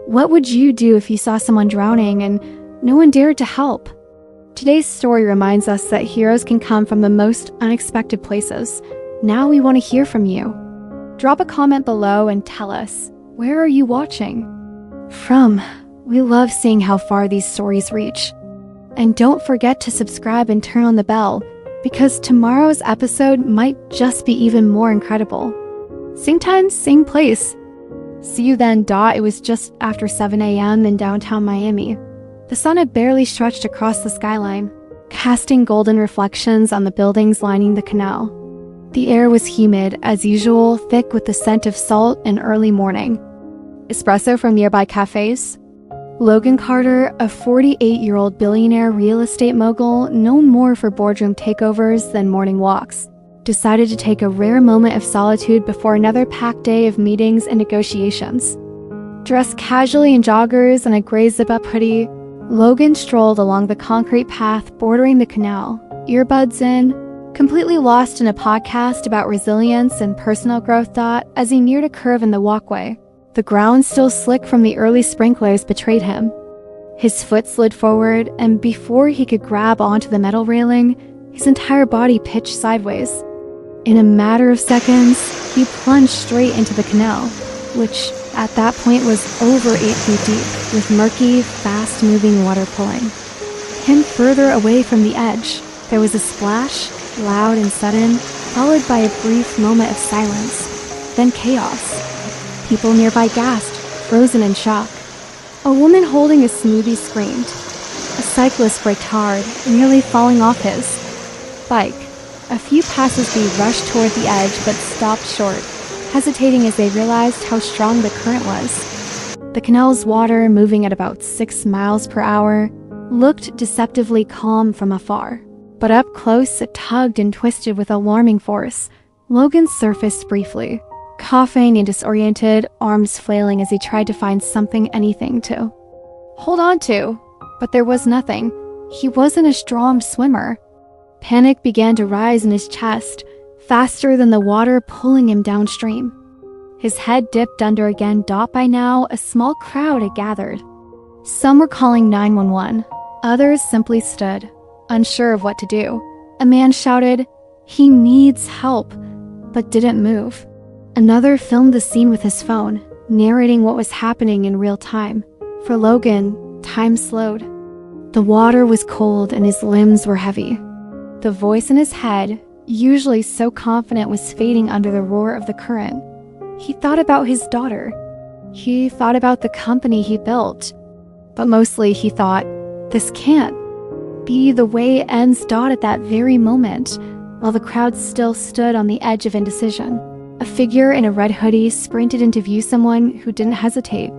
What would you do if you saw someone drowning and no one dared to help? Today's story reminds us that heroes can come from the most unexpected places. Now we want to hear from you. Drop a comment below and tell us, where are you watching from? We love seeing how far these stories reach. And don't forget to subscribe and turn on the bell, because tomorrow's episode might just be even more incredible. Same time, same place. See you then. It was just after 7 a.m. in downtown Miami. The sun had barely stretched across the skyline, casting golden reflections on the buildings lining the canal. The air was humid, as usual, thick with the scent of salt and early morning. Espresso from nearby cafes. Logan Carter, a 48-year-old billionaire real estate mogul known more for boardroom takeovers than morning walks, decided to take a rare moment of solitude before another packed day of meetings and negotiations. Dressed casually in joggers and a gray zip-up hoodie, Logan strolled along the concrete path bordering the canal, earbuds in, completely lost in a podcast about resilience and personal growth. As he neared a curve in the walkway, the ground still slick from the early sprinklers betrayed him. His foot slid forward, and before he could grab onto the metal railing, his entire body pitched sideways. In a matter of seconds, he plunged straight into the canal, which at that point was over 8 feet deep, with murky, fast-moving water pulling him further away from the edge. There was a splash, loud and sudden, followed by a brief moment of silence, then chaos. People nearby gasped, frozen in shock. A woman holding a smoothie screamed. A cyclist braked hard, nearly falling off his bike. A few passers-by rushed toward the edge but stopped short, hesitating as they realized how strong the current was. The canal's water, moving at about 6 miles per hour, looked deceptively calm from afar. But up close, it tugged and twisted with alarming force. Logan surfaced briefly, coughing and disoriented, arms flailing as he tried to find anything to hold on to. But there was nothing. He wasn't a strong swimmer. Panic began to rise in his chest, faster than the water pulling him downstream. His head dipped under again. By now, a small crowd had gathered. Some were calling 911. Others simply stood, unsure of what to do. A man shouted, "He needs help," but didn't move. Another filmed the scene with his phone, narrating what was happening in real time. For Logan, time slowed. The water was cold and his limbs were heavy. The voice in his head, usually so confident, was fading under the roar of the current. He thought about his daughter. He thought about the company he built. But mostly he thought, this can't be the way it ends. At that very moment, while the crowd still stood on the edge of indecision, a figure in a red hoodie sprinted into view, someone who didn't hesitate.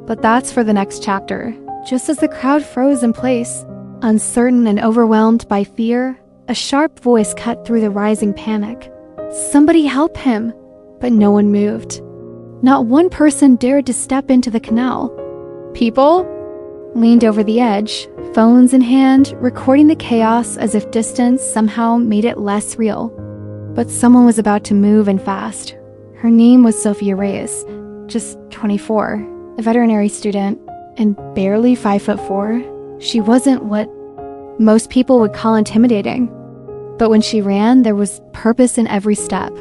But that's for the next chapter. Just as the crowd froze in place, uncertain and overwhelmed by fear, a sharp voice cut through the rising panic. Somebody help him! But no one moved. Not one person dared to step into the canal. People leaned over the edge, phones in hand, recording the chaos as if distance somehow made it less real. But someone was about to move, and fast. Her name was Sophia Reyes, just 24, a veterinary student, and barely 5'4". She wasn't what most people would call intimidating. But when she ran, there was purpose in every step.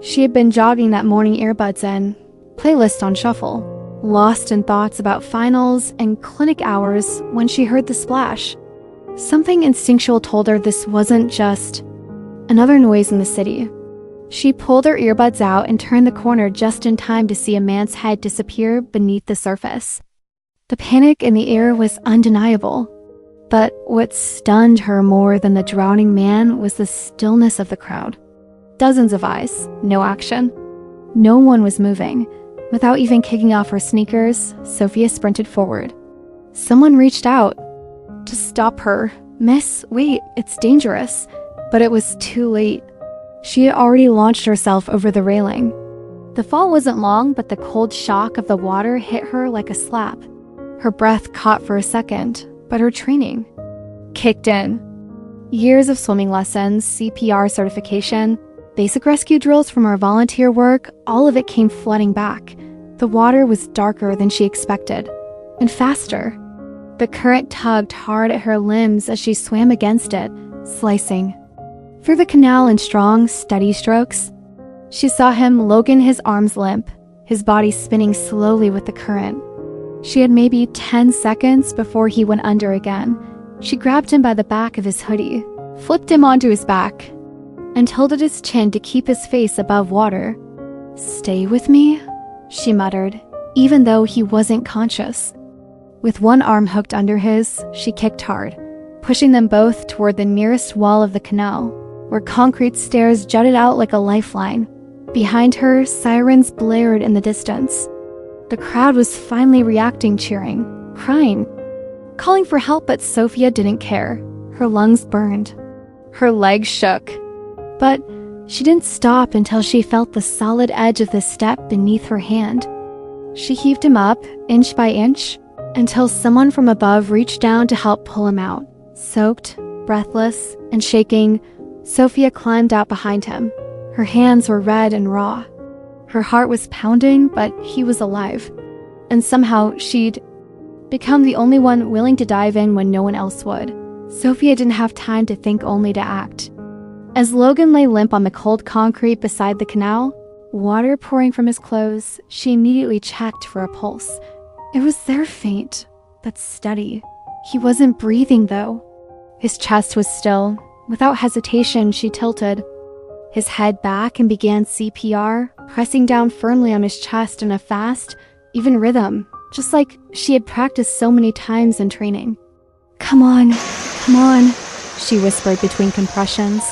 She had been jogging that morning, earbuds in, playlist on shuffle, lost in thoughts about finals and clinic hours when she heard the splash. Something instinctual told her this wasn't just another noise in the city. She pulled her earbuds out and turned the corner just in time to see a man's head disappear beneath the surface. The panic in the air was undeniable. But what stunned her more than the drowning man was the stillness of the crowd. Dozens of eyes, no action. No one was moving. Without even kicking off her sneakers, Sophia sprinted forward. Someone reached out to stop her. "Miss, wait, it's dangerous." But it was too late. She had already launched herself over the railing. The fall wasn't long, but the cold shock of the water hit her like a slap. Her breath caught for a second, but her training kicked in. Years of swimming lessons, CPR certification, basic rescue drills from her volunteer work, all of it came flooding back. The water was darker than she expected, and faster. The current tugged hard at her limbs as she swam against it, slicing through the canal in strong, steady strokes. She saw him, Logan, his arms limp, his body spinning slowly with the current. She had maybe 10 seconds before he went under again. She grabbed him by the back of his hoodie, flipped him onto his back, and tilted his chin to keep his face above water. "Stay with me?" she muttered, even though he wasn't conscious. With one arm hooked under his, she kicked hard, pushing them both toward the nearest wall of the canal, where concrete stairs jutted out like a lifeline. Behind her, sirens blared in the distance. The crowd was finally reacting, cheering, crying, calling for help, but Sophia didn't care. Her lungs burned. Her legs shook. But she didn't stop until she felt the solid edge of the step beneath her hand. She heaved him up, inch by inch, until someone from above reached down to help pull him out. Soaked, breathless, and shaking, Sophia climbed out behind him. Her hands were red and raw. Her heart was pounding, but he was alive. And somehow she'd become the only one willing to dive in when no one else would. Sophia didn't have time to think, only to act. As Logan lay limp on the cold concrete beside the canal, water pouring from his clothes, she immediately checked for a pulse. It was there, faint, but steady. He wasn't breathing, though. His chest was still. Without hesitation, she tilted his head back and began CPR, pressing down firmly on his chest in a fast, even rhythm, just like she had practiced so many times in training. Come on, she whispered between compressions,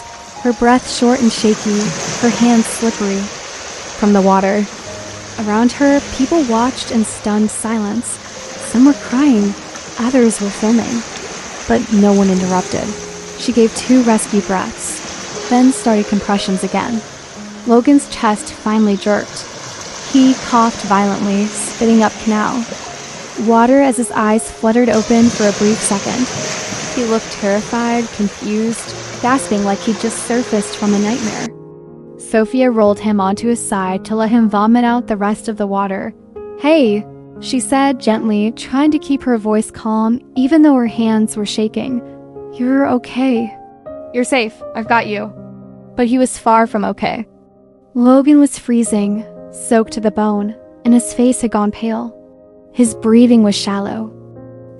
her breath short and shaky, her hands slippery. From the water around her, people watched in stunned silence. Some were crying, others were filming, but no one interrupted. She gave 2 rescue breaths, then started compressions again. Logan's chest finally jerked. He coughed violently, spitting up Canal. Water as his eyes fluttered open for a brief second. He looked terrified, confused, gasping like he'd just surfaced from a nightmare. Sophia rolled him onto his side to let him vomit out the rest of the water. "Hey," she said gently, trying to keep her voice calm even though her hands were shaking. "You're okay. You're safe. I've got you." But he was far from okay. Logan was freezing, soaked to the bone, and his face had gone pale. His breathing was shallow.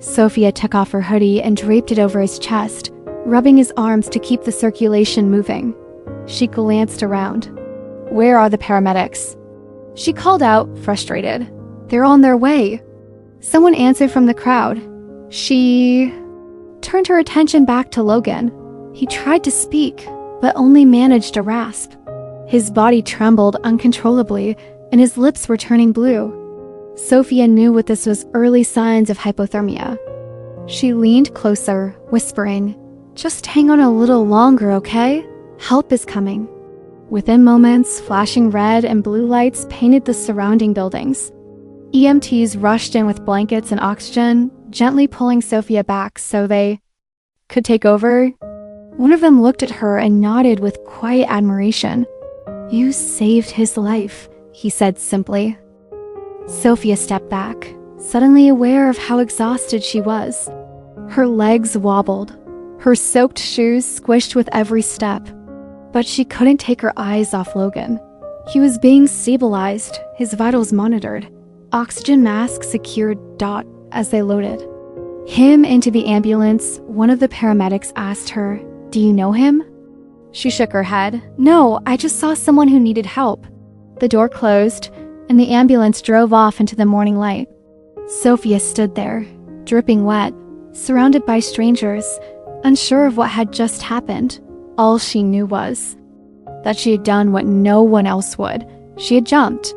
Sophia took off her hoodie and draped it over his chest, rubbing his arms to keep the circulation moving. She glanced around. "Where are the paramedics?" She called out, frustrated. "They're on their way." Someone answered from the crowd. She turned her attention back to Logan. He tried to speak, but only managed a rasp. His body trembled uncontrollably, and his lips were turning blue. Sophia knew what this was, early signs of hypothermia. She leaned closer, whispering, "Just hang on a little longer, okay? Help is coming." Within moments, flashing red and blue lights painted the surrounding buildings. EMTs rushed in with blankets and oxygen, gently pulling Sophia back so they could take over. One of them looked at her and nodded with quiet admiration. "You saved his life," he said simply. Sophia stepped back, suddenly aware of how exhausted she was. Her legs wobbled, her soaked shoes squished with every step. But she couldn't take her eyes off Logan. He was being stabilized, his vitals monitored, oxygen masks secured as they loaded. Him into the ambulance, one of the paramedics asked her, "Do you know him?" She shook her head. "No, I just saw someone who needed help." The door closed, and the ambulance drove off into the morning light. Sophia stood there, dripping wet, surrounded by strangers, unsure of what had just happened. All she knew was that she had done what no one else would. She had jumped.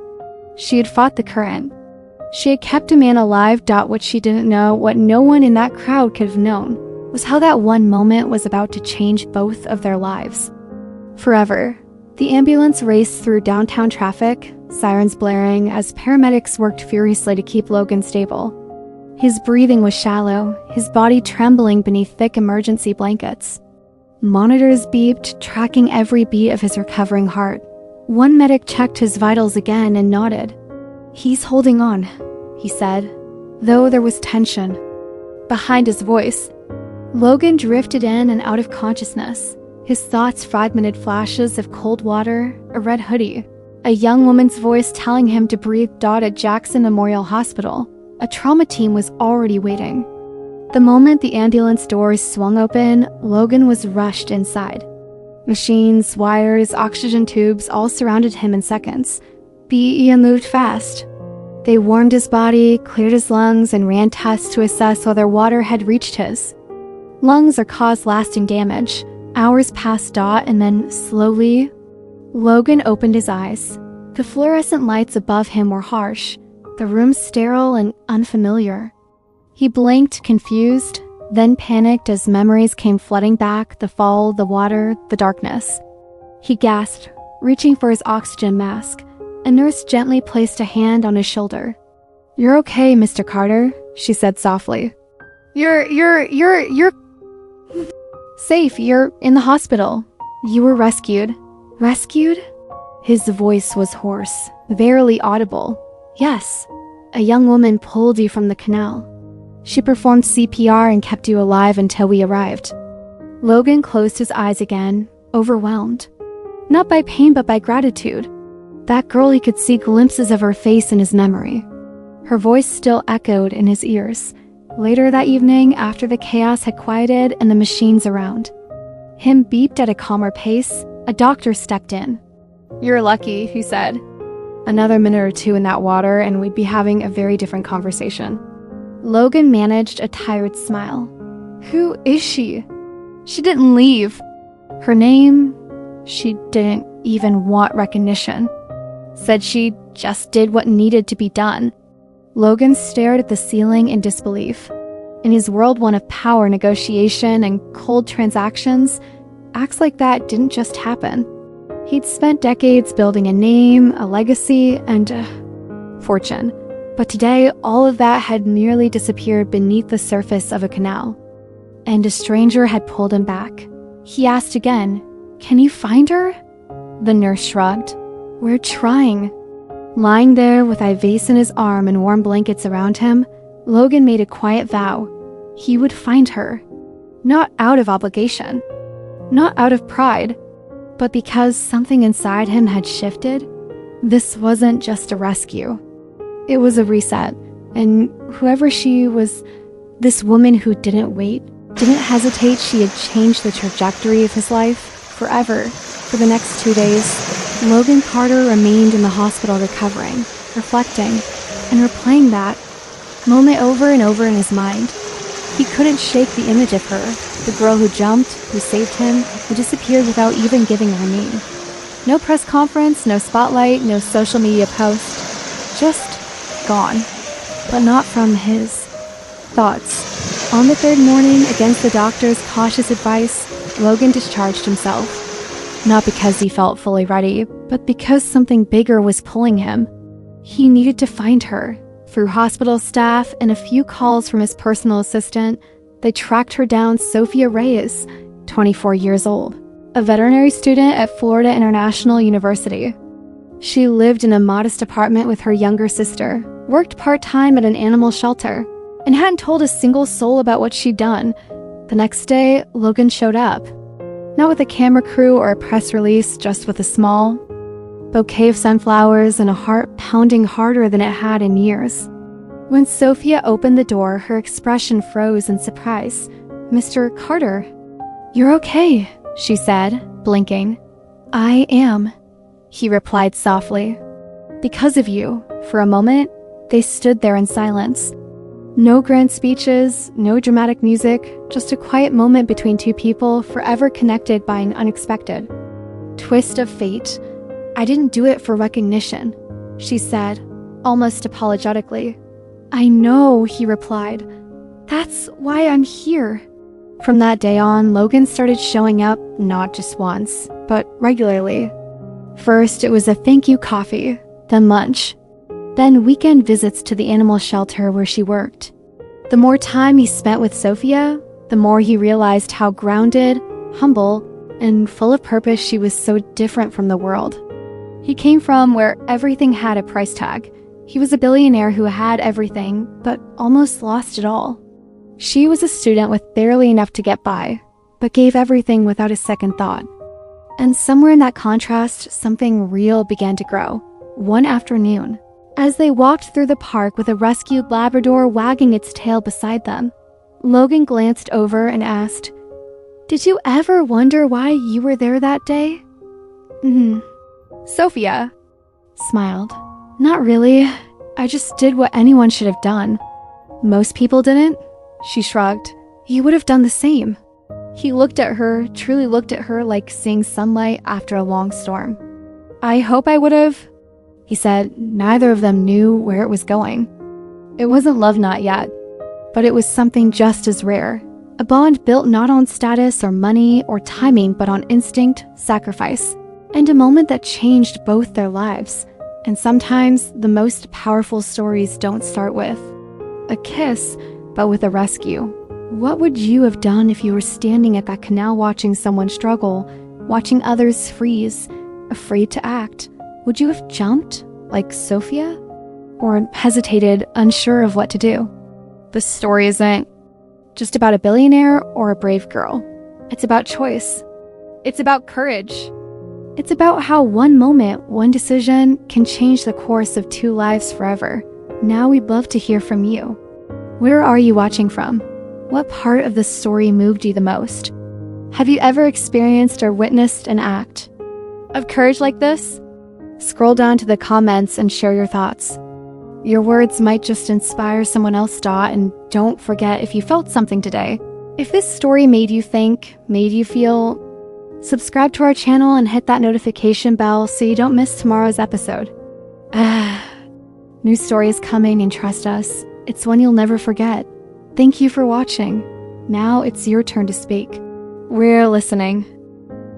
She had fought the current. She had kept a man alive. What she didn't know, what no one in that crowd could have known, was how that one moment was about to change both of their lives. Forever. The ambulance raced through downtown traffic, sirens blaring as paramedics worked furiously to keep Logan stable. His breathing was shallow, his body trembling beneath thick emergency blankets. Monitors beeped, tracking every beat of his recovering heart. One medic checked his vitals again and nodded. "He's holding on," he said, though there was tension behind his voice. Logan drifted in and out of consciousness, his thoughts fragmented flashes of cold water, a red hoodie, a young woman's voice telling him to breathe. At Jackson Memorial Hospital, a trauma team was already waiting. The moment the ambulance doors swung open, Logan was rushed inside. Machines, wires, oxygen tubes all surrounded him in seconds. BE moved fast. They warmed his body, cleared his lungs, and ran tests to assess whether water had reached his lungs or caused lasting damage. Hours passed. And then, slowly, Logan opened his eyes. The fluorescent lights above him were harsh, the room sterile and unfamiliar. He blinked, confused, then panicked as memories came flooding back, the fall, the water, the darkness. He gasped, reaching for his oxygen mask. A nurse gently placed a hand on his shoulder. "You're okay, Mr. Carter," she said softly. You're safe. You're in the hospital. You were rescued." "Rescued?" His voice was hoarse, barely audible. "Yes. A young woman pulled you from the canal. She performed CPR and kept you alive until we arrived." Logan closed his eyes again, overwhelmed. Not by pain, but by gratitude. That girl, he could see glimpses of her face in his memory. Her voice still echoed in his ears. Later that evening, after the chaos had quieted and the machines around him beeped at a calmer pace, a doctor stepped in. "You're lucky," he said. "Another minute or two in that water and we'd be having a very different conversation." Logan managed a tired smile. "Who is she?" "She didn't leave." "Her name?" "She didn't even want recognition. Said she just did what needed to be done." Logan stared at the ceiling in disbelief. In his world, one of power, negotiation, and cold transactions, acts like that didn't just happen. He'd spent decades building a name, a legacy, and a fortune. But today, all of that had nearly disappeared beneath the surface of a canal. And a stranger had pulled him back. He asked again, "Can you find her?" The nurse shrugged. "We're trying." Lying there with Ivase in his arm and warm blankets around him, Logan made a quiet vow. He would find her. Not out of obligation. Not out of pride. But because something inside him had shifted. This wasn't just a rescue. It was a reset. And whoever she was, this woman who didn't wait, didn't hesitate, she had changed the trajectory of his life forever. For the next 2 days, Logan Carter remained in the hospital recovering, reflecting, and replaying that moment over and over in his mind. He couldn't shake the image of her, the girl who jumped, who saved him, who disappeared without even giving her name. No press conference, no spotlight, no social media post. Just gone. But not from his thoughts. On the third morning, against the doctor's cautious advice, Logan discharged himself. Not because he felt fully ready, but because something bigger was pulling him. He needed to find her. Through hospital staff and a few calls from his personal assistant, they tracked her down. Sophia Reyes, 24 years old, a veterinary student at Florida International University. She lived in a modest apartment with her younger sister, worked part-time at an animal shelter, and hadn't told a single soul about what she'd done. The next day, Logan showed up. Not with a camera crew or a press release, just with a small bouquet of sunflowers and a heart pounding harder than it had in years. When Sophia opened the door, her expression froze in surprise. "Mr. Carter." "You're okay," she said, blinking. "I am," he replied softly. "Because of you." For a moment, they stood there in silence. No grand speeches, no dramatic music, just a quiet moment between two people forever connected by an unexpected twist of fate. "I didn't do it for recognition," she said, almost apologetically. "I know," he replied. "That's why I'm here." From that day on, Logan started showing up not just once, but regularly. First, it was a thank you coffee, then lunch, then weekend visits to the animal shelter where she worked. The more time he spent with Sophia, the more he realized how grounded, humble, and full of purpose she was. So different from the world he came from, where everything had a price tag. He was a billionaire who had everything, but almost lost it all. She was a student with barely enough to get by, but gave everything without a second thought. And somewhere in that contrast, something real began to grow. One afternoon, as they walked through the park with a rescued Labrador wagging its tail beside them, Logan glanced over and asked, "Did you ever wonder why you were there that day?" Sophia smiled. "Not really. I just did what anyone should have done." "Most people didn't?" She shrugged. "You would have done the same." He looked at her, truly looked at her like seeing sunlight after a long storm. "I hope I would have," he said. Neither of them knew where it was going. It wasn't love, not yet, but it was something just as rare. A bond built not on status or money or timing, but on instinct, sacrifice, and a moment that changed both their lives. And sometimes the most powerful stories don't start with a kiss, but with a rescue. What would you have done if you were standing at that canal watching someone struggle, watching others freeze, afraid to act? Would you have jumped, like Sophia? Or hesitated, unsure of what to do? The story isn't just about a billionaire or a brave girl. It's about choice. It's about courage. It's about how one moment, one decision can change the course of two lives forever. Now we'd love to hear from you. Where are you watching from? What part of the story moved you the most? Have you ever experienced or witnessed an act of courage like this? Scroll down to the comments and share your thoughts. Your words might just inspire someone else's thought, and don't forget, if you felt something today, if this story made you think, made you feel, subscribe to our channel and hit that notification bell so you don't miss tomorrow's episode. New stories coming, and trust us, it's one you'll never forget. Thank you for watching. Now it's your turn to speak. We're listening.